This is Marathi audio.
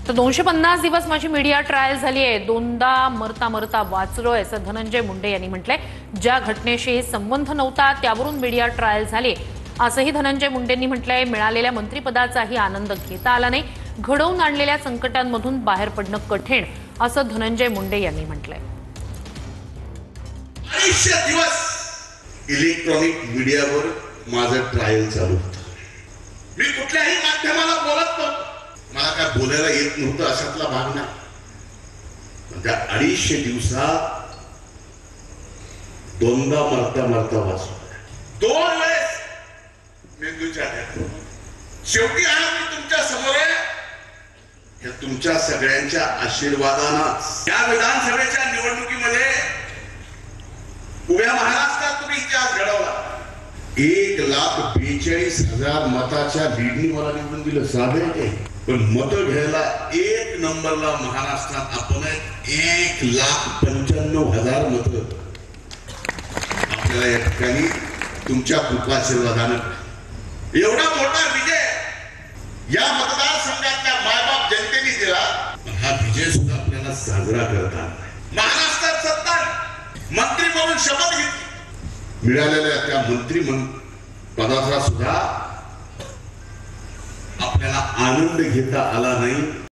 तर 250 दिवस माझी मीडिया ट्रायल झाली आहे, दोनदा मरता मरता वाचलोय असं धनंजय मुंडे यांनी म्हटलंय। ज्या घटनेशी संबंध नव्हता त्यावरून मीडिया ट्रायल झाली असंही धनंजय मुंडेंनी म्हटलंय। मिळालेल्या मंत्रिपदाचाही आनंद घेता आला नाही, घडवून आणलेल्या संकटांमधून बाहेर पडणं कठीण असं धनंजय मुंडे यांनी म्हटलंय। 250 दिवस इलेक्ट्रॉनिक मीडियावर माझं ट्रायल चालू होतं। मी कुठल्याही माध्यमाला बोलत नव्हतो, मला काय बोलायला येत नव्हतं अशातला भाग नाही। त्या 250 दिवसात दोनदा मरता मरता वाचलो, 2 वेळेस मेंदूच्या अटॅक। शेवटी आज मी तुमच्या समोर आहे, हे तुमच्या सगळ्यांच्या आशीर्वादानं। या विधानसभेच्या निवडणुकीमध्ये उभ्या महाराष्ट्रात तुम्ही इतिहास घडवला। 1,42,000 मताच्या लीडनी मला निवडून दिलं। साधे नाही, पण मत घ्यायला 1 नंबरला महाराष्ट्रात आपण 1,95,000 मत आपल्याला या ठिकाणी तुमच्या कृपाशीर्वादानं एवढा मोठा विजय या मतदारसंघातल्या मायबाप जनतेने दिला। हा विजय सुद्धा आपल्याला साजरा करता आला। महाराष्ट्रात सत्ता मंत्री म्हणून शपथ घेतली, मिळालेल्या त्या मंत्री पदाचा सुद्धा आपल्याला आनंद घेता आला नाही।